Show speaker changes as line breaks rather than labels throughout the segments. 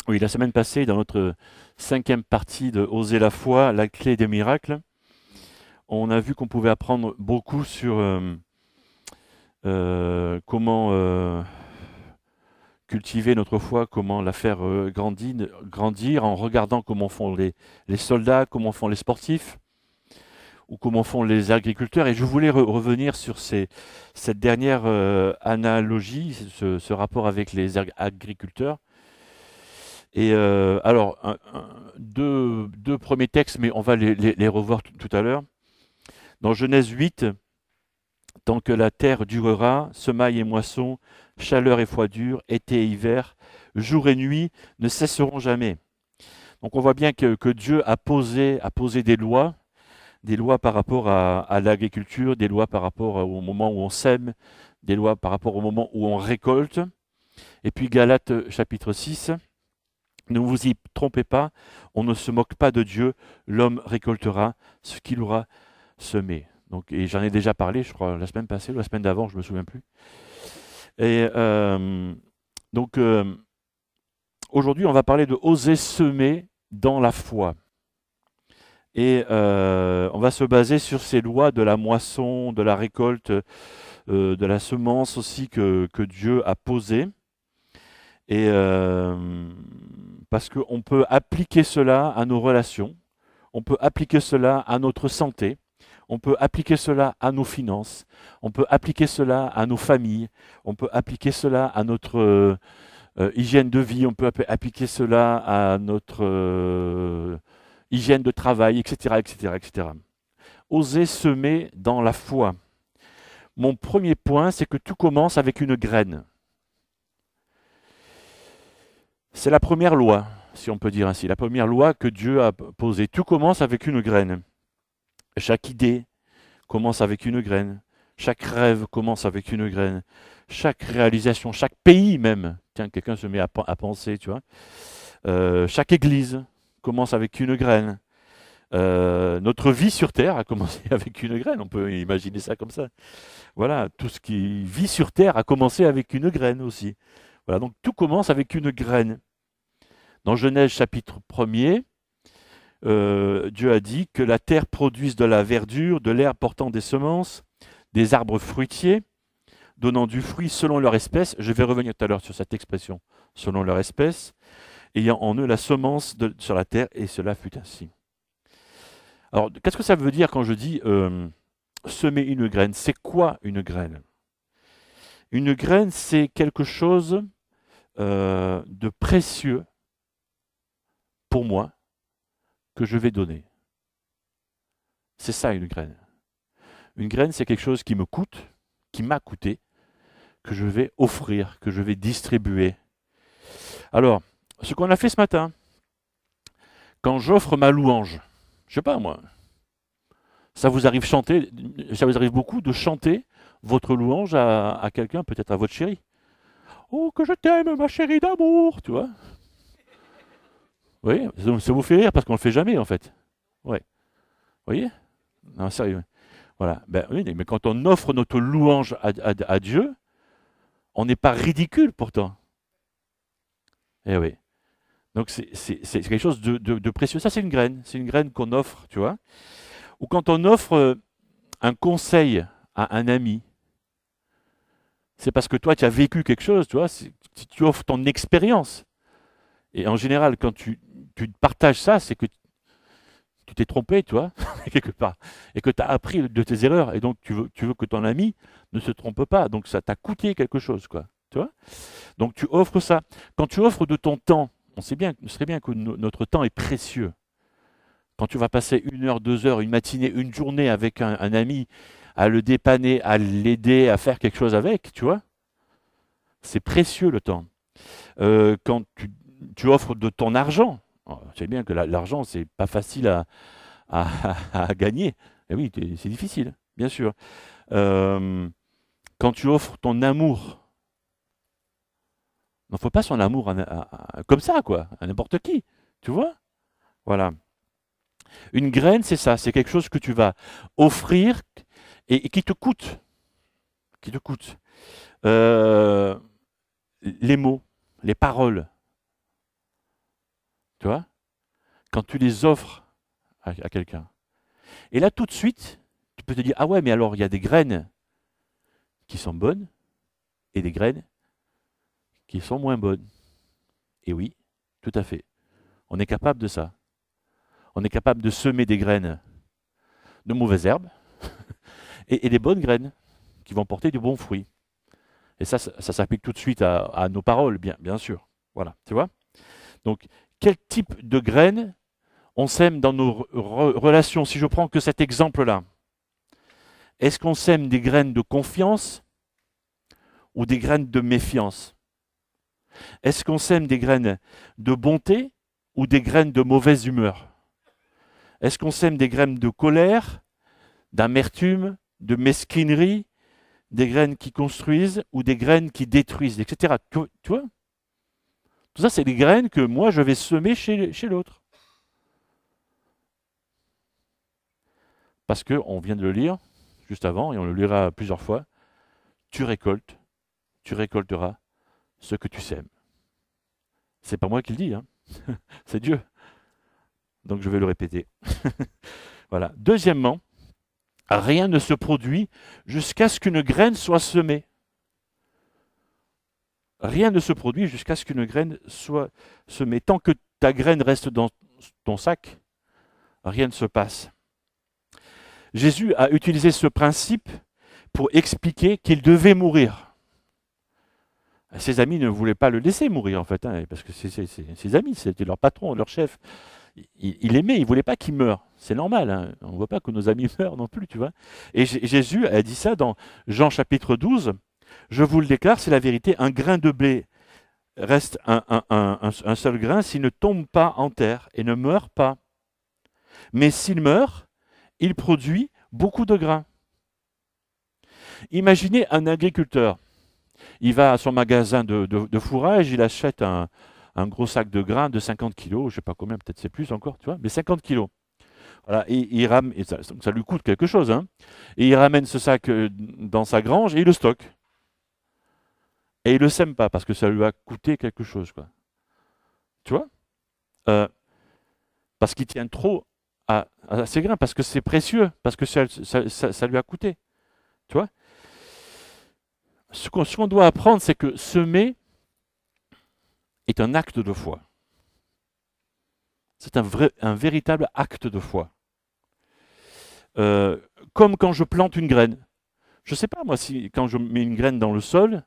Oui, la semaine passée, dans notre cinquième partie de Oser la foi, la clé des miracles, on a vu qu'on pouvait apprendre beaucoup sur comment cultiver notre foi, comment la faire grandir en regardant comment font les soldats, comment font les sportifs ou comment font les agriculteurs. Et je voulais revenir sur cette dernière analogie, ce rapport avec les agriculteurs. Et alors, deux premiers textes, mais on va les revoir tout à l'heure. Dans Genèse 8, tant que la terre durera, semailles et moissons, chaleur et froid dur, été et hiver, jour et nuit ne cesseront jamais. Donc on voit bien que Dieu a posé des lois par rapport à l'agriculture, des lois par rapport au moment où on sème, des lois par rapport au moment où on récolte. Et puis Galates chapitre 6, ne vous y trompez pas, on ne se moque pas de Dieu, l'homme récoltera ce qu'il aura semé. Donc, et j'en ai déjà parlé, je crois, la semaine passée ou la semaine d'avant, je ne me souviens plus. Et donc, aujourd'hui, on va parler de oser semer dans la foi. Et on va se baser sur ces lois de la moisson, de la récolte, de la semence aussi que Dieu a posées. Et parce qu'on peut appliquer cela à nos relations, on peut appliquer cela à notre santé, on peut appliquer cela à nos finances, on peut appliquer cela à nos familles, on peut appliquer cela à notre hygiène de vie, on peut appliquer cela à notre hygiène de travail, etc., etc., etc. Oser semer dans la foi. Mon premier point, c'est que tout commence avec une graine. C'est la première loi, si on peut dire ainsi, la première loi que Dieu a posée. Tout commence avec une graine. Chaque idée commence avec une graine. Chaque rêve commence avec une graine. Chaque réalisation, chaque pays même. Tiens, quelqu'un se met à penser, tu vois. Chaque église commence avec une graine. Notre vie sur Terre a commencé avec une graine. On peut imaginer ça comme ça. Voilà, tout ce qui vit sur Terre a commencé avec une graine aussi. Voilà, donc tout commence avec une graine. Dans Genèse chapitre 1er, Dieu a dit que la terre produise de la verdure, de l'herbe portant des semences, des arbres fruitiers, donnant du fruit selon leur espèce. Je vais revenir tout à l'heure sur cette expression, selon leur espèce, ayant en eux la semence sur la terre, et cela fut ainsi. Alors, qu'est-ce que ça veut dire quand je dis semer une graine? C'est quoi une graine? Une graine, c'est quelque chose de précieux pour moi que je vais donner. C'est ça une graine. Une graine, c'est quelque chose qui me coûte, qui m'a coûté, que je vais offrir, que je vais distribuer. Alors, ce qu'on a fait ce matin, quand j'offre ma louange, je sais pas moi, ça vous arrive beaucoup de chanter votre louange à quelqu'un, peut-être à votre chérie. Oh, que je t'aime, ma chérie d'amour, tu vois. Oui, ça vous fait rire parce qu'on le fait jamais en fait. Ouais. Vous voyez? Non, sérieux. Voilà. Ben oui, mais quand on offre notre louange à Dieu, on n'est pas ridicule pourtant. Eh oui. Donc c'est quelque chose de précieux. Ça, c'est une graine. C'est une graine qu'on offre, tu vois. Ou quand on offre un conseil à un ami, c'est parce que toi, tu as vécu quelque chose, tu vois. Tu offres ton expérience. Et en général, quand tu partages ça, c'est que tu t'es trompé, tu vois, quelque part. Et que tu as appris de tes erreurs. Et donc, tu veux que ton ami ne se trompe pas. Donc, ça t'a coûté quelque chose, quoi. Tu vois. Donc, tu offres ça. Quand tu offres de ton temps, on sait bien, ce serait bien que notre temps est précieux. Quand tu vas passer 1 heure, 2 heures, une matinée, une journée avec un ami, à le dépanner, à l'aider, à faire quelque chose avec, tu vois, c'est précieux le temps. Quand tu offres de ton argent, c'est bien que l'argent, c'est pas facile à gagner. Eh oui, c'est difficile, bien sûr. Euh, Quand tu offres ton amour, il ne faut pas son amour comme ça, quoi, à n'importe qui, tu vois. Voilà. Une graine, c'est ça, c'est quelque chose que tu vas offrir et qui te coûte. Qui te coûte. Euh, les mots, les paroles. Tu vois? Quand tu les offres à quelqu'un. Et là, tout de suite, tu peux te dire, ah ouais, mais alors il y a des graines qui sont bonnes et des graines qui sont moins bonnes. Et oui, tout à fait. On est capable de ça. On est capable de semer des graines de mauvaises herbes et des bonnes graines qui vont porter de bons fruits. Et ça s'applique tout de suite à nos paroles, bien sûr. Voilà, tu vois? Donc, quel type de graines on sème dans nos relations? Si je prends que cet exemple-là, est-ce qu'on sème des graines de confiance ou des graines de méfiance? Est-ce qu'on sème des graines de bonté ou des graines de mauvaise humeur? Est-ce qu'on sème des graines de colère, d'amertume, de mesquinerie, des graines qui construisent ou des graines qui détruisent, etc. Tu vois? Tout ça, c'est des graines que moi, je vais semer chez l'autre. Parce qu'on vient de le lire juste avant, et on le lira plusieurs fois, tu récolteras ce que tu sèmes. C'est pas moi qui le dis, hein. C'est Dieu. Donc je vais le répéter. Voilà. Deuxièmement, rien ne se produit jusqu'à ce qu'une graine soit semée. Rien ne se produit jusqu'à ce qu'une graine soit semée. Tant que ta graine reste dans ton sac, rien ne se passe. Jésus a utilisé ce principe pour expliquer qu'il devait mourir. Ses amis ne voulaient pas le laisser mourir, en fait, hein, parce que ses amis, c'était leur patron, leur chef. Il aimait, il ne voulait pas qu'il meure. C'est normal, hein. On ne veut pas que nos amis meurent non plus, tu vois. Et Jésus a dit ça dans Jean chapitre 12. Je vous le déclare, c'est la vérité, un grain de blé reste un seul grain s'il ne tombe pas en terre et ne meurt pas. Mais s'il meurt, il produit beaucoup de grains. Imaginez un agriculteur. Il va à son magasin de fourrage, il achète un gros sac de grains de 50 kilos, je ne sais pas combien, peut-être c'est plus encore, tu vois, mais 50 kilos. Voilà, et ça lui coûte quelque chose, hein. Et il ramène ce sac dans sa grange et il le stocke. Et il ne le sème pas parce que ça lui a coûté quelque chose, quoi. Tu vois? Parce qu'il tient trop à ses grains, parce que c'est précieux, parce que ça lui a coûté. Tu vois? Ce qu'on doit apprendre, c'est que semer est un acte de foi. C'est un véritable acte de foi. Comme quand je plante une graine. Je ne sais pas, moi, si quand je mets une graine dans le sol,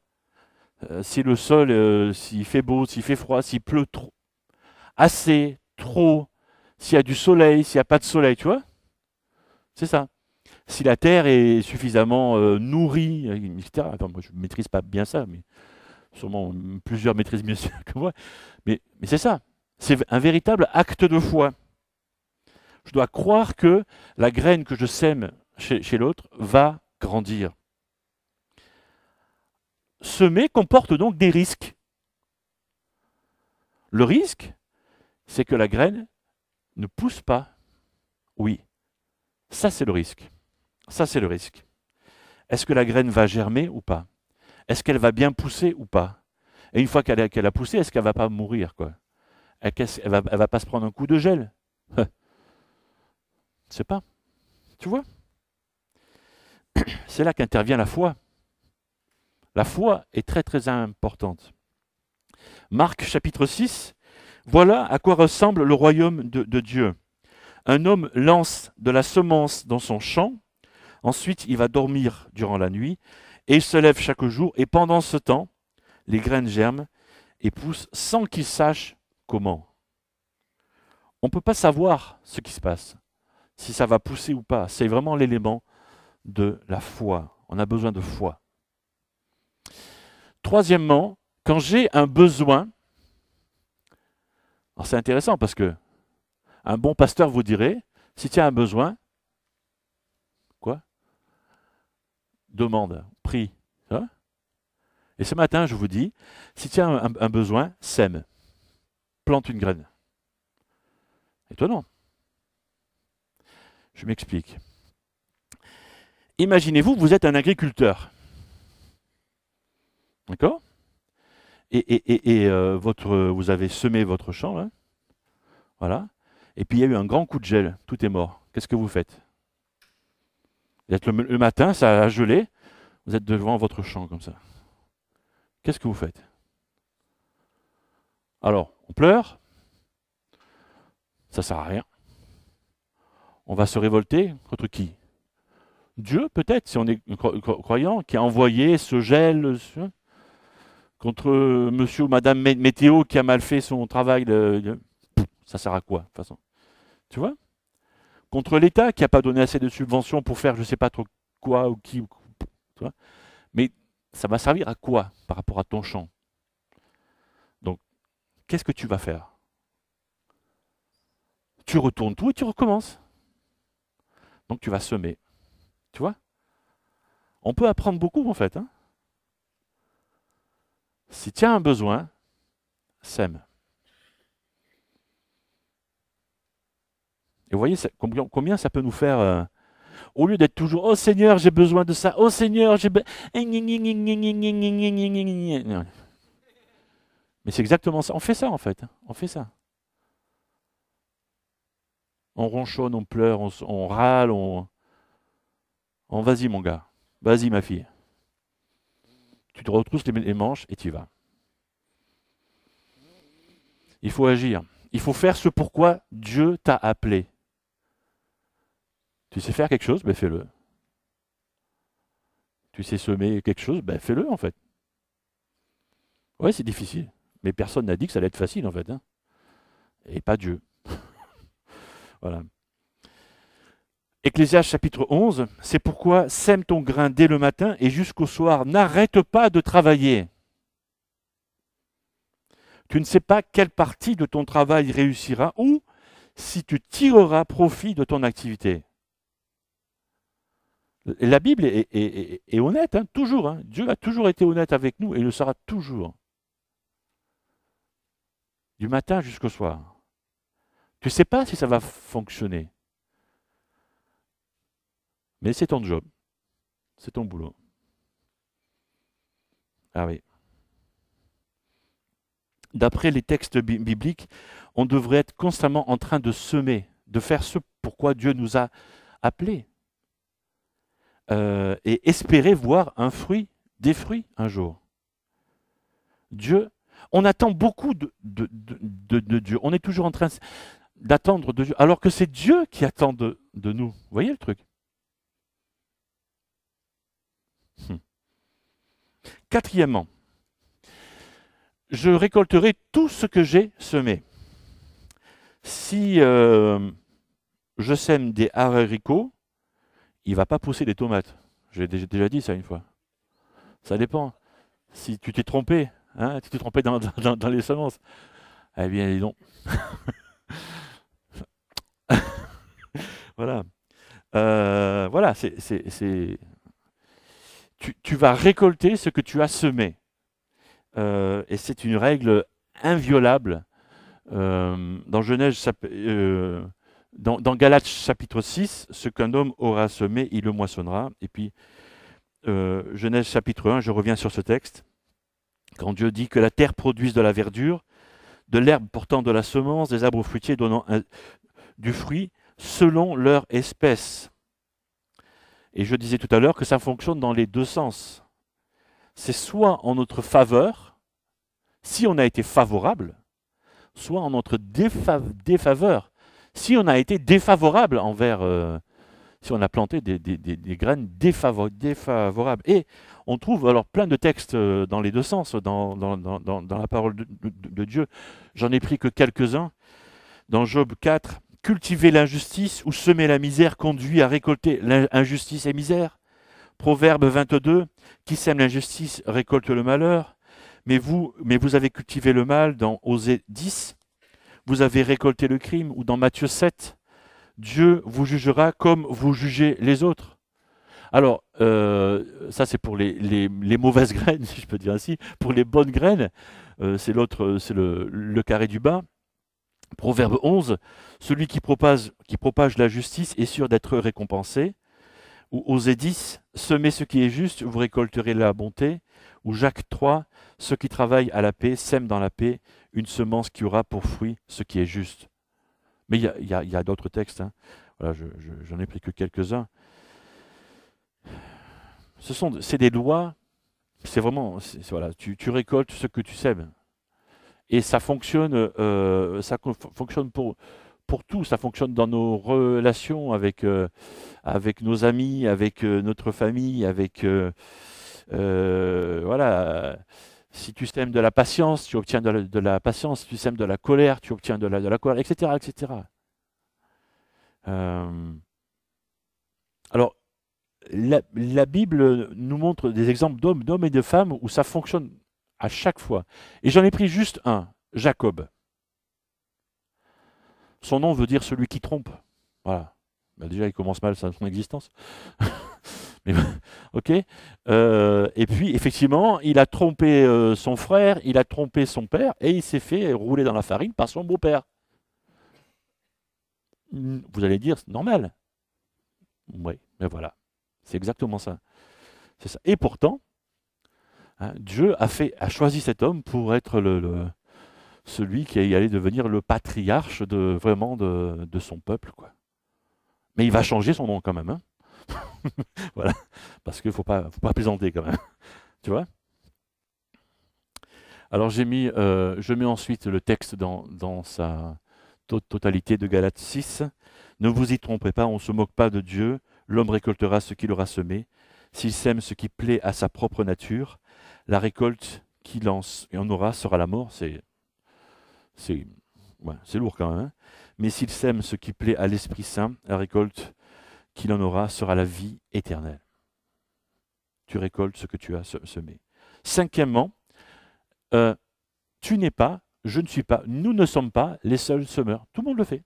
si le sol, s'il fait beau, s'il fait froid, s'il pleut trop, assez, trop, s'il y a du soleil, s'il n'y a pas de soleil, tu vois? C'est ça. Si la terre est suffisamment nourrie, etc. Enfin, moi, je ne maîtrise pas bien ça, mais sûrement plusieurs maîtrisent mieux que moi. Mais c'est ça. C'est un véritable acte de foi. Je dois croire que la graine que je sème chez l'autre va grandir. Semer comporte donc des risques. Le risque, c'est que la graine ne pousse pas. Oui, ça c'est le risque. Ça c'est le risque. Est-ce que la graine va germer ou pas? Est-ce qu'elle va bien pousser ou pas? Et une fois qu'elle a poussé, est-ce qu'elle va pas mourir, quoi? Elle va pas se prendre un coup de gel? Je ne sais pas. Tu vois? C'est là qu'intervient la foi. La foi est très très importante. Marc chapitre 6, voilà à quoi ressemble le royaume de Dieu. Un homme lance de la semence dans son champ, ensuite il va dormir durant la nuit, et il se lève chaque jour, et pendant ce temps, les graines germent et poussent sans qu'il sache comment. On ne peut pas savoir ce qui se passe, si ça va pousser ou pas. C'est vraiment l'élément de la foi. On a besoin de foi. Troisièmement, quand j'ai un besoin, alors c'est intéressant parce que un bon pasteur vous dirait, si tu as un besoin, quoi? Demande, prie. Hein? Et ce matin, je vous dis, si tu as un besoin, sème. Plante une graine. Étonnant. Je m'explique. Imaginez-vous, vous êtes un agriculteur. D'accord? Et vous avez semé votre champ, là. Voilà. Et puis il y a eu un grand coup de gel, tout est mort. Qu'est-ce que vous faites? Vous êtes le matin, ça a gelé, vous êtes devant votre champ comme ça. Qu'est-ce que vous faites? Alors, on pleure, ça sert à rien. On va se révolter contre qui? Dieu, peut-être, si on est croyant, qui a envoyé ce gel contre monsieur ou madame météo qui a mal fait son travail. Ça sert à quoi, de toute façon? Tu vois? Contre l'État qui n'a pas donné assez de subventions pour faire je ne sais pas trop quoi ou qui. Tu vois? Mais ça va servir à quoi par rapport à ton champ? Donc, qu'est-ce que tu vas faire? Tu retournes tout et tu recommences. Donc, tu vas semer. Tu vois? On peut apprendre beaucoup, en fait. Hein. Si tu as un besoin, sème. Et vous voyez combien ça peut nous faire... au lieu d'être toujours « Oh Seigneur, j'ai besoin de ça. Oh Seigneur, j'ai besoin... » Mais c'est exactement ça. On fait ça, en fait. On fait ça. On ronchonne, on pleure, on râle, on vas-y, mon gars. Vas-y, ma fille. Tu te retrousses les manches et tu y vas. Il faut agir. Il faut faire ce pourquoi Dieu t'a appelé. Tu sais faire quelque chose, ben fais-le. Tu sais semer quelque chose, ben fais-le en fait. Ouais, c'est difficile. Mais personne n'a dit que ça allait être facile en fait. Hein. Et pas Dieu. Voilà. Ecclésiaste chapitre 11, c'est pourquoi sème ton grain dès le matin et jusqu'au soir, n'arrête pas de travailler. Tu ne sais pas quelle partie de ton travail réussira ou si tu tireras profit de ton activité. La Bible est honnête, hein, toujours. Hein. Dieu a toujours été honnête avec nous et le sera toujours. Du matin jusqu'au soir. Tu ne sais pas si ça va fonctionner. Mais c'est ton job. C'est ton boulot. Ah oui. D'après les textes bibliques, on devrait être constamment en train de semer, de faire ce pourquoi Dieu nous a appelés. Et espérer voir des fruits un jour. Dieu, on attend beaucoup de Dieu. On est toujours en train d'attendre de Dieu, alors que c'est Dieu qui attend de nous. Vous voyez le truc? Quatrièmement, je récolterai tout ce que j'ai semé. Si je sème des haricots, il ne va pas pousser des tomates. J'ai déjà dit ça une fois. Ça dépend. Si tu t'es trompé, hein, tu t'es trompé dans les semences, eh bien, dis donc. Voilà. Voilà, tu vas récolter ce que tu as semé. Et c'est une règle inviolable. Dans Genèse, dans Galates chapitre 6, ce qu'un homme aura semé, il le moissonnera. Et puis, Genèse chapitre 1, je reviens sur ce texte. Quand Dieu dit que la terre produise de la verdure, de l'herbe portant de la semence, des arbres fruitiers donnant du fruit, selon leur espèce. Et je disais tout à l'heure que ça fonctionne dans les deux sens. C'est soit en notre faveur, si on a été favorable, soit en notre défaveur, si on a été défavorable envers, si on a planté des graines défavorables. Et on trouve alors plein de textes dans les deux sens, dans la parole de Dieu. J'en ai pris que quelques-uns. Dans Job 4, cultiver l'injustice ou semer la misère conduit à récolter l'injustice et misère. Proverbe 22, qui sème l'injustice récolte le malheur. Mais vous avez cultivé le mal dans Osée 10. Vous avez récolté le crime. Ou dans Matthieu 7, Dieu vous jugera comme vous jugez les autres. Alors, ça c'est pour les mauvaises graines, si je peux dire ainsi. Pour les bonnes graines, c'est le carré du bas. Proverbe 11, celui qui propage la justice est sûr d'être récompensé. Ou Osée 10, semez ce qui est juste, vous récolterez la bonté. Ou Jacques 3, ceux qui travaillent à la paix sèment dans la paix une semence qui aura pour fruit ce qui est juste. Mais il y a d'autres textes, hein. Voilà, j'en ai pris que quelques-uns. C'est des lois, c'est vraiment, voilà, tu récoltes ce que tu sèmes. Et ça fonctionne, fonctionne pour tout. Ça fonctionne dans nos relations avec nos amis, avec notre famille, avec voilà. Si tu sèmes de la patience, tu obtiens de la patience. Si tu sèmes de la colère, tu obtiens de la colère, etc., etc. Euh, alors, la Bible nous montre des exemples d'hommes et de femmes où ça fonctionne à chaque fois. Et j'en ai pris juste un, Jacob. Son nom veut dire celui qui trompe. Voilà. Bah déjà, il commence mal son existence. Mais, ok. Et puis, effectivement, il a trompé son frère, il a trompé son père, et il s'est fait rouler dans la farine par son beau-père. Vous allez dire, c'est normal. Oui, mais voilà. C'est exactement ça. C'est ça. Et pourtant, hein, Dieu a choisi cet homme pour être celui qui allait devenir le patriarche vraiment de son peuple, quoi. Mais il va changer son nom quand même, hein. Voilà, parce qu'il faut pas plaisanter quand même. Tu vois? Alors je mets ensuite le texte dans sa totalité de Galates 6. Ne vous y trompez pas, on ne se moque pas de Dieu. L'homme récoltera ce qu'il aura semé. S'il sème ce qui plaît à sa propre nature, la récolte qu'il en aura sera la mort. C'est, ouais, c'est lourd quand même, hein. Mais s'il sème ce qui plaît à l'Esprit Saint, la récolte qu'il en aura sera la vie éternelle. Tu récoltes ce que tu as semé. Cinquièmement, tu n'es pas, je ne suis pas, nous ne sommes pas les seuls semeurs. Tout le monde le fait.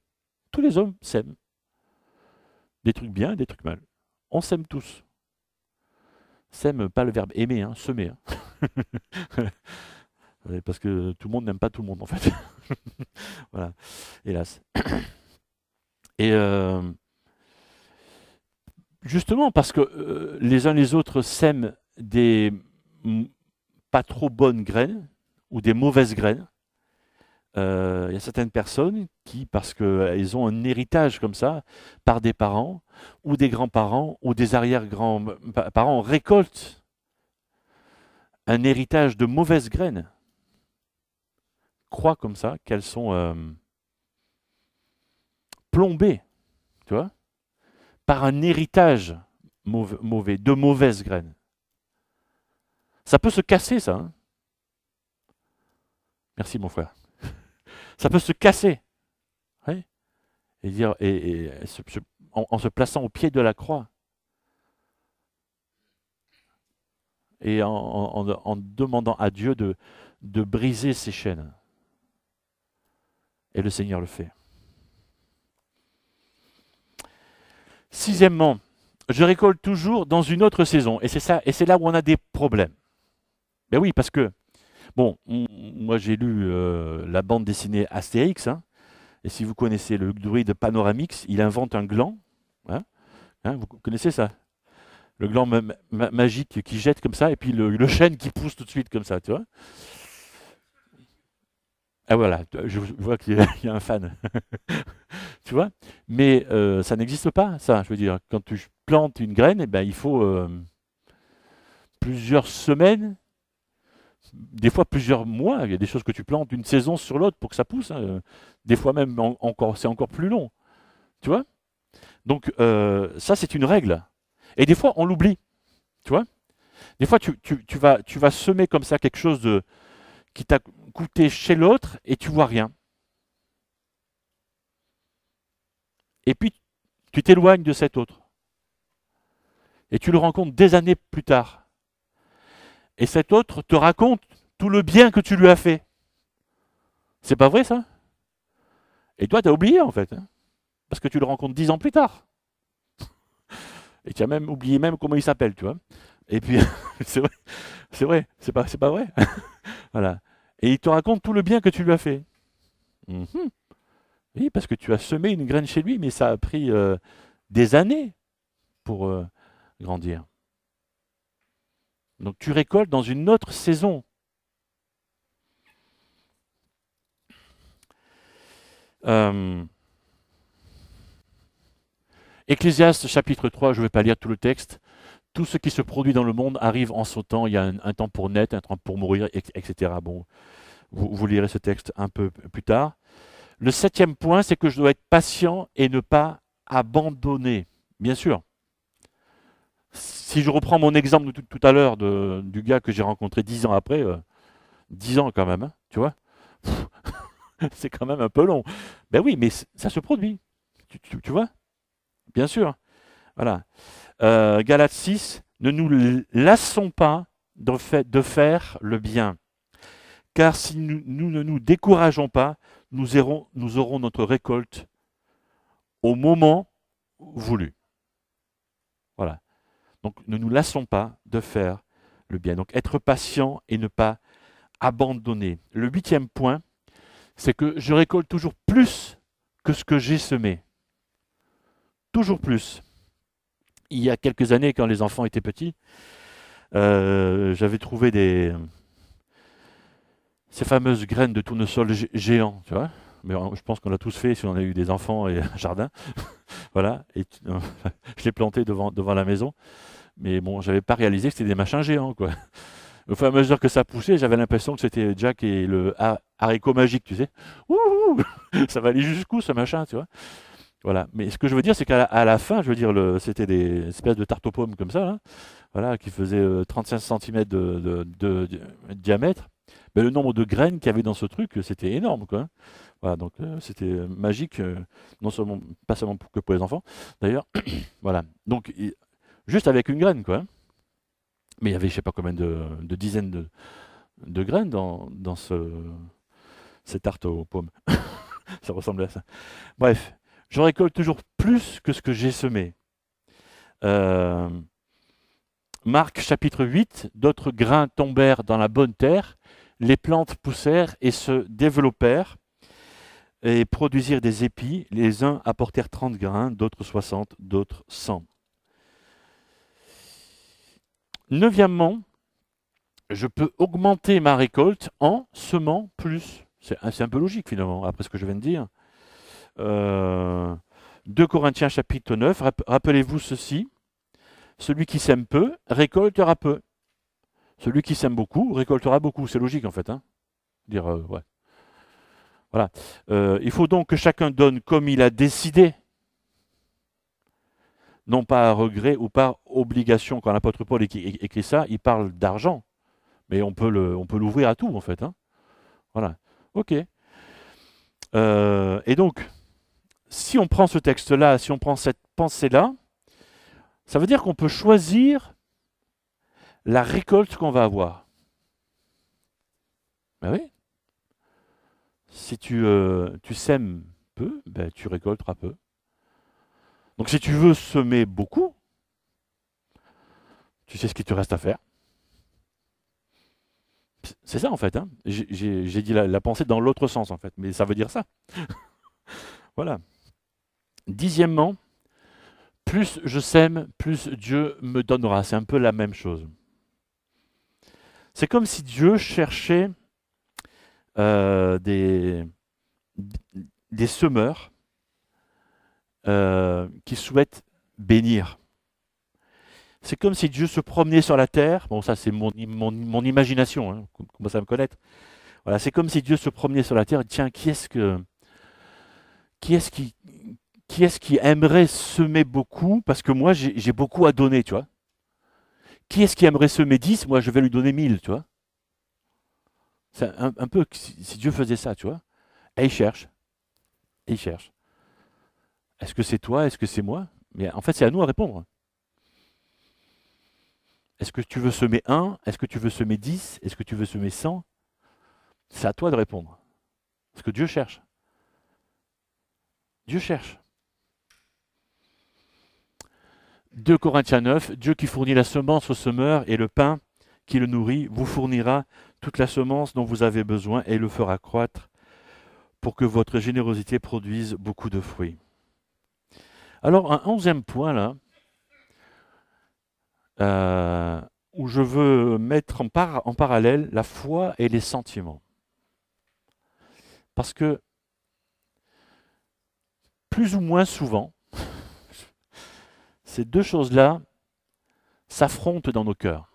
Tous les hommes sèment. Des trucs bien, des trucs mal. On sème tous. Sème, pas le verbe aimer, hein, semer, hein. Ouais, parce que tout le monde n'aime pas tout le monde, en fait. Voilà, hélas. Et justement, parce que les uns les autres sèment des pas trop bonnes graines ou des mauvaises graines. Il y a certaines personnes qui, parce qu'elles ont un héritage comme ça, par des parents, ou des grands-parents, ou des arrière-grands-parents, récoltent un héritage de mauvaises graines, croient comme ça qu'elles sont plombées, tu vois, par un héritage mauvais, de mauvaises graines. Ça peut se casser, ça, hein. Merci, mon frère. Ça peut se casser. Ouais. Et dire, en se plaçant au pied de la croix. Et en demandant à Dieu de briser ces chaînes. Et le Seigneur le fait. Sixièmement, je récolte toujours dans une autre saison. Et c'est ça, et c'est là où on a des problèmes. Ben oui, parce que, bon, moi j'ai lu la bande dessinée Astérix, hein, et si vous connaissez le druide Panoramix, il invente un gland. Hein, hein, vous connaissez ça? Le gland magique qui jette comme ça, et puis le chêne qui pousse tout de suite comme ça, tu vois? Ah voilà, je vois qu'il y a un fan. Tu vois? Mais ça n'existe pas, ça. Je veux dire, quand tu plantes une graine, eh ben, il faut plusieurs semaines, des fois plusieurs mois. Il y a des choses que tu plantes d'une saison sur l'autre pour que ça pousse, hein. Des fois même encore, c'est encore plus long. Tu vois? Donc ça, c'est une règle. Et des fois, on l'oublie. Tu vois? Des fois, tu vas semer comme ça quelque chose qui t'a coûté chez l'autre et tu vois rien. Et puis, tu t'éloignes de cet autre. Et tu le rencontres des années plus tard. Et cet autre te raconte tout le bien que tu lui as fait. C'est pas vrai, ça? Et toi, tu as oublié, en fait, hein, parce que tu le rencontres 10 ans plus tard. Et tu as même oublié même comment il s'appelle, tu vois. Et puis, c'est vrai, c'est pas vrai. Voilà. Et il te raconte tout le bien que tu lui as fait. Mhm. Oui, parce que tu as semé une graine chez lui, mais ça a pris des années pour grandir. Donc tu récoltes dans une autre saison. Euh, Ecclésiaste chapitre 3, je ne vais pas lire tout le texte. Tout ce qui se produit dans le monde arrive en son temps. Il y a un temps pour naître, un temps pour mourir, etc. Bon, vous lirez ce texte un peu plus tard. Le septième point, c'est que je dois être patient et ne pas abandonner. Bien sûr. Si je reprends mon exemple de tout à l'heure du gars que j'ai rencontré 10 ans après, 10 ans quand même, hein, tu vois, c'est quand même un peu long. Ben oui, mais ça se produit. Tu vois? Bien sûr. Voilà. Galates 6, ne nous lassons pas de faire le bien. Car si nous ne nous décourageons pas, nous aurons notre récolte au moment voulu. Voilà. Donc ne nous lassons pas de faire le bien. Donc être patient et ne pas abandonner. Le huitième point, c'est que je récolte toujours plus que ce que j'ai semé. Toujours plus. Il y a quelques années, quand les enfants étaient petits, j'avais trouvé ces fameuses graines de tournesol géants, tu vois. Mais je pense qu'on l'a tous fait si on a eu des enfants et un jardin. Voilà. Et je l'ai planté devant la maison. Mais bon, j'avais pas réalisé que c'était des machins géants, quoi. Au fur et à mesure que ça poussait, j'avais l'impression que c'était Jack et le haricot magique, tu sais. Ouh, ça va aller jusqu'où ce machin, tu vois. Voilà. Mais ce que je veux dire, c'est qu'à la fin, je veux dire, c'était des espèces de tartes aux pommes comme ça, hein, voilà, qui faisaient 35 cm de diamètre. Mais le nombre de graines qu'il y avait dans ce truc, c'était énorme, quoi, hein. Voilà, donc c'était magique, non seulement, pas seulement que pour les enfants, d'ailleurs. Voilà. Donc, juste avec une graine, quoi, hein. Mais il y avait, je sais pas combien de dizaines de graines dans ces tartes aux pommes. Ça ressemblait à ça. Bref, je récolte toujours plus que ce que j'ai semé. Euh, Marc chapitre 8, d'autres grains tombèrent dans la bonne terre, les plantes poussèrent et se développèrent et produisirent des épis. Les uns apportèrent 30 grains, d'autres 60, d'autres 100. Neuvièmement, je peux augmenter ma récolte en semant plus. C'est un peu logique finalement, après ce que je viens de dire. 2 Corinthiens chapitre 9, rappelez-vous ceci, celui qui sème peu récoltera peu. Celui qui sème beaucoup récoltera beaucoup. C'est logique en fait, hein. Dire, ouais. Voilà. Il faut donc que chacun donne comme il a décidé, non pas à regret ou par obligation. Quand l'apôtre Paul écrit ça, il parle d'argent. Mais on peut l'ouvrir à tout, en fait, hein. Voilà. OK. Et donc, si on prend ce texte-là, si on prend cette pensée-là, ça veut dire qu'on peut choisir la récolte qu'on va avoir. Ben oui. Si tu sèmes peu, ben tu récolteras peu. Donc si tu veux semer beaucoup, tu sais ce qu'il te reste à faire. C'est ça en fait, hein. J'ai dit la pensée dans l'autre sens en fait, mais ça veut dire ça. Voilà. Dixièmement, plus je sème, plus Dieu me donnera. C'est un peu la même chose. C'est comme si Dieu cherchait des semeurs qui souhaitent bénir. C'est comme si Dieu se promenait sur la terre. Bon, ça c'est mon imagination, hein, comment ça me connaître. Voilà, c'est comme si Dieu se promenait sur la terre et dit, tiens, qui est-ce qui aimerait semer beaucoup? Parce que moi, j'ai beaucoup à donner, tu vois. Qui est-ce qui aimerait semer 10? Moi, je vais lui donner 1000, tu vois. C'est un peu si Dieu faisait ça, tu vois. Et il cherche. Et il cherche. Est-ce que c'est toi? Est-ce que c'est moi? Mais en fait, c'est à nous à répondre. Est-ce que tu veux semer 1? Est-ce que tu veux semer 10? Est-ce que tu veux semer 100? C'est à toi de répondre. Parce que Dieu cherche. Dieu cherche. 2 Corinthiens 9, Dieu qui fournit la semence au semeur et le pain qui le nourrit vous fournira toute la semence dont vous avez besoin et le fera croître pour que votre générosité produise beaucoup de fruits. Alors un 11e point là, où je veux mettre en parallèle la foi et les sentiments. Parce que plus ou moins souvent, ces deux choses-là s'affrontent dans nos cœurs.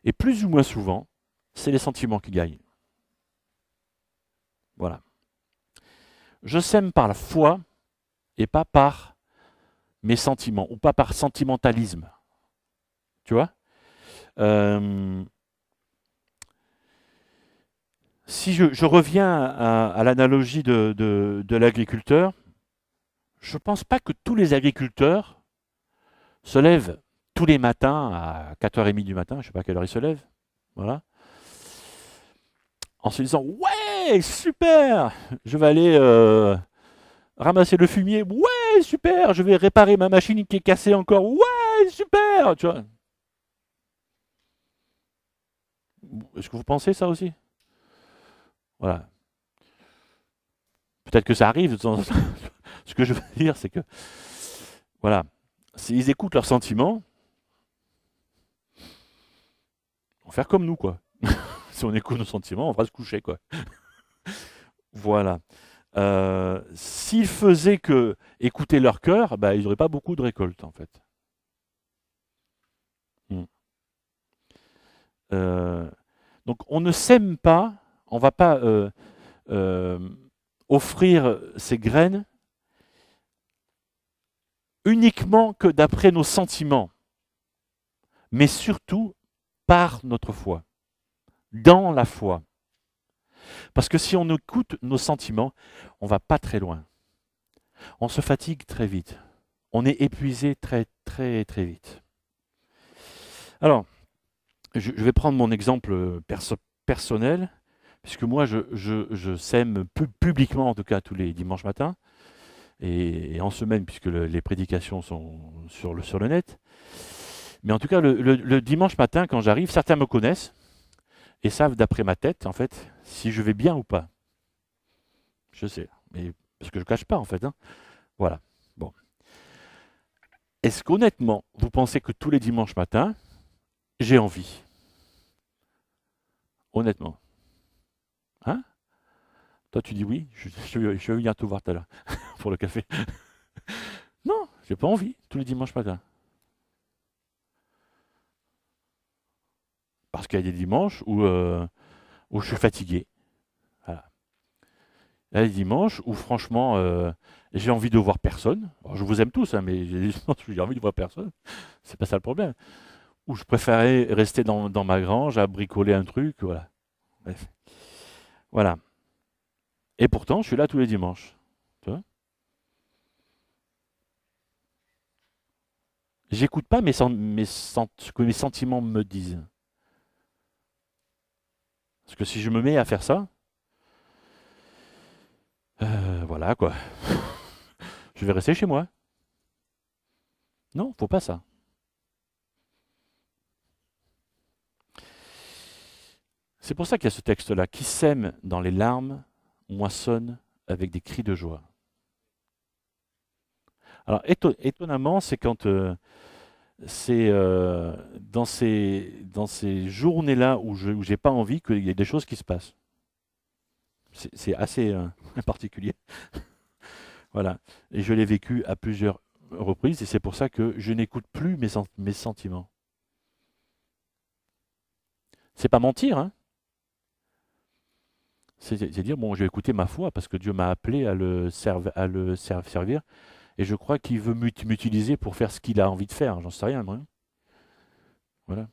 Et plus ou moins souvent, c'est les sentiments qui gagnent. Voilà. Je sème par la foi et pas par mes sentiments, ou pas par sentimentalisme. Tu vois? Si je reviens à l'analogie de l'agriculteur, je ne pense pas que tous les agriculteurs se lèvent tous les matins à 4h30 du matin, je ne sais pas à quelle heure ils se lèvent, voilà, en se disant ouais, super, je vais aller ramasser le fumier, ouais, super, je vais réparer ma machine qui est cassée encore, ouais, super, tu vois. Est-ce que vous pensez ça aussi? Voilà. Peut-être que ça arrive de temps en temps. Ce que je veux dire, c'est que, voilà, s'ils écoutent leurs sentiments, ils vont faire comme nous, quoi. Si on écoute nos sentiments, on va se coucher, quoi. Voilà. S'ils faisaient que écouter leur cœur, bah, ils n'auraient pas beaucoup de récoltes, en fait. Hmm. Donc, on ne sème pas, on ne va pas offrir ces graines uniquement que d'après nos sentiments, mais surtout par notre foi, dans la foi. Parce que si on écoute nos sentiments, on ne va pas très loin. On se fatigue très vite. On est épuisé très très très vite. Alors, je vais prendre mon exemple personnel, puisque moi je sème publiquement, en tout cas tous les dimanches matins, et en semaine, puisque les prédications sont sur le net. Mais en tout cas, le dimanche matin, quand j'arrive, certains me connaissent et savent d'après ma tête, en fait, si je vais bien ou pas. Je sais, mais parce que je ne cache pas, en fait. Hein. Voilà. Bon. Est-ce qu'honnêtement, vous pensez que tous les dimanches matins, j'ai envie? Honnêtement. Hein? Toi, tu dis oui, je vais venir te voir tout à l'heure pour le café. Non, j'ai pas envie tous les dimanches matins. Parce qu'il y a des dimanches où je suis fatigué. Voilà. Il y a des dimanches où, franchement, j'ai envie de voir personne. Alors, je vous aime tous, hein, mais j'ai des dimanches où j'ai envie de voir personne. C'est pas ça le problème. Où je préférais rester dans ma grange à bricoler un truc. Voilà. Bref. Voilà. Et pourtant, je suis là tous les dimanches. Tu vois? J'écoute pas ce que mes sentiments me disent. Parce que si je me mets à faire ça, voilà quoi. Je vais rester chez moi. Non, faut pas ça. C'est pour ça qu'il y a ce texte-là. Qui sème dans les larmes, moissonne avec des cris de joie. Alors étonnamment, c'est quand c'est dans ces journées-là où j'ai pas envie qu'il y ait des choses qui se passent. C'est assez particulier. Voilà. Et je l'ai vécu à plusieurs reprises et c'est pour ça que je n'écoute plus mes sentiments. C'est pas mentir, hein. C'est dire, bon, je vais écouter ma foi parce que Dieu m'a appelé à le servir et je crois qu'il veut m'utiliser pour faire ce qu'il a envie de faire. J'en sais rien, moi. Voilà.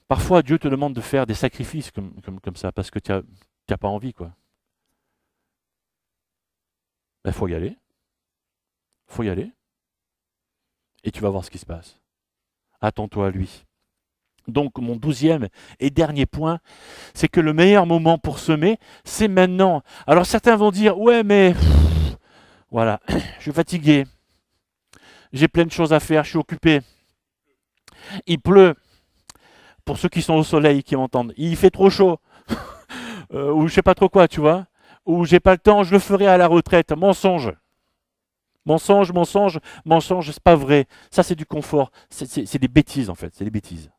Parfois, Dieu te demande de faire des sacrifices comme ça parce que tu n'as pas envie, quoi. Il faut y aller. Faut y aller. Et tu vas voir ce qui se passe. Attends-toi à lui. Donc, mon 12e et dernier point, c'est que le meilleur moment pour semer, c'est maintenant. Alors, certains vont dire, ouais, mais voilà, je suis fatigué, j'ai plein de choses à faire, je suis occupé. Il pleut, pour ceux qui sont au soleil, qui m'entendent. Il fait trop chaud, ou je sais pas trop quoi, tu vois. Ou j'ai pas le temps, je le ferai à la retraite. Mensonge. Mensonge, mensonge, mensonge, c'est pas vrai. Ça, c'est du confort. C'est des bêtises, en fait. C'est des bêtises.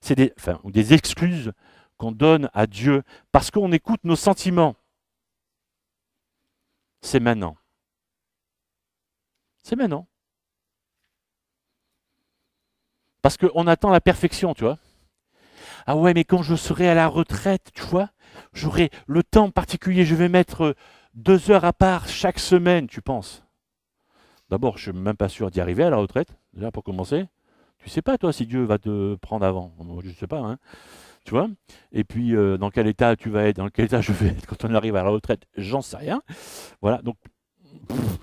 C'est des excuses qu'on donne à Dieu parce qu'on écoute nos sentiments. C'est maintenant. C'est maintenant. Parce qu'on attend la perfection, tu vois. Ah ouais, mais quand je serai à la retraite, tu vois, j'aurai le temps particulier, je vais mettre 2 heures à part chaque semaine, tu penses. D'abord, je ne suis même pas sûr d'y arriver à la retraite, déjà pour commencer. Tu sais pas, toi, si Dieu va te prendre avant. Moi, je ne sais pas, hein, tu vois. Et puis, dans quel état tu vas être, dans quel état je vais être quand on arrive à la retraite, j'en sais rien. Voilà, donc,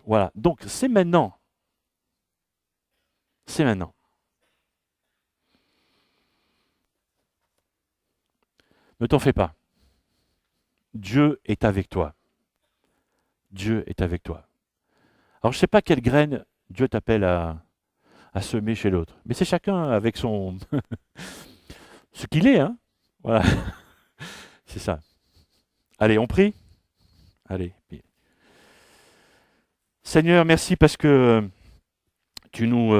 voilà. Donc, c'est maintenant. C'est maintenant. Ne t'en fais pas. Dieu est avec toi. Dieu est avec toi. Alors, je ne sais pas quelle graine Dieu t'appelle à semer chez l'autre. Mais c'est chacun avec son ce qu'il est, hein. Voilà, c'est ça. Allez, on prie. Allez. Seigneur, merci parce que tu nous,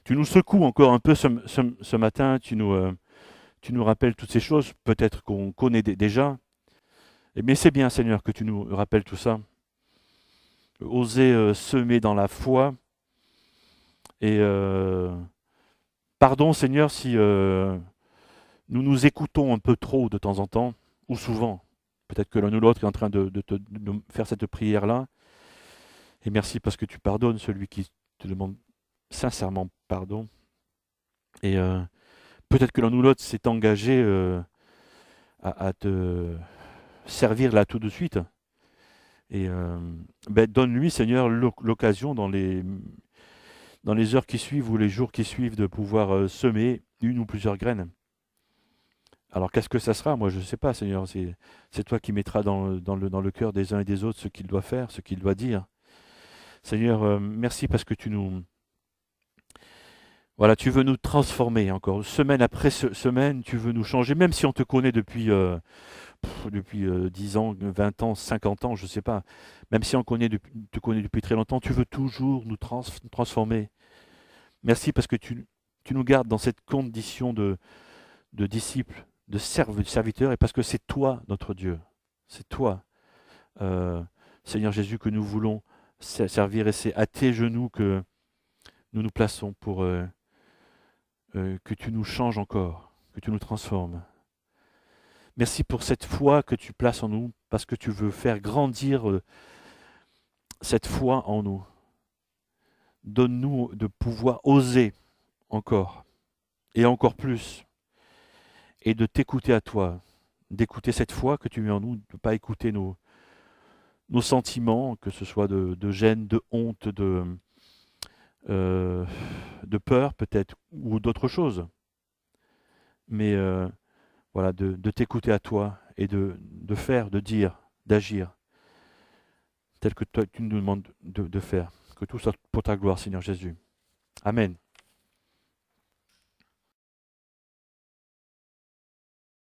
tu nous secoues encore un peu ce matin. Tu nous rappelles toutes ces choses, peut-être qu'on connaît déjà. Mais c'est bien, Seigneur, que tu nous rappelles tout ça. Oser semer dans la foi. Et pardon, Seigneur, si nous nous écoutons un peu trop de temps en temps, ou souvent. Peut-être que l'un ou l'autre est en train de faire cette prière-là. Et merci parce que tu pardonnes celui qui te demande sincèrement pardon. Et peut-être que l'un ou l'autre s'est engagé à te servir là tout de suite. Et donne-lui, Seigneur, l'occasion dans les heures qui suivent ou les jours qui suivent de pouvoir semer une ou plusieurs graines. Alors qu'est-ce que ça sera? Moi, je ne sais pas, Seigneur. C'est toi qui mettras dans le cœur des uns et des autres ce qu'il doit faire, ce qu'il doit dire. Seigneur, merci parce que voilà, tu veux nous transformer encore. Semaine après semaine, tu veux nous changer, même si on te connaît depuis 10 ans, 20 ans, 50 ans, je ne sais pas. Même si te connaît depuis très longtemps, tu veux toujours nous transformer. Merci parce que tu nous gardes dans cette condition de disciples, de serviteurs, et parce que c'est toi, notre Dieu. C'est toi, euh, Seigneur Jésus, que nous voulons servir, et c'est à tes genoux que nous nous plaçons pour que tu nous changes encore, que tu nous transformes. Merci pour cette foi que tu places en nous, parce que tu veux faire grandir cette foi en nous. Donne-nous de pouvoir oser encore, et encore plus, et de t'écouter à toi, d'écouter cette foi que tu mets en nous, de ne pas écouter nos sentiments, que ce soit de gêne, de honte, euh, de peur peut-être, ou d'autres choses. Mais voilà, de t'écouter à toi et de faire, de dire, d'agir, tel que toi, tu nous demandes de faire. Que tout soit pour ta gloire, Seigneur Jésus. Amen.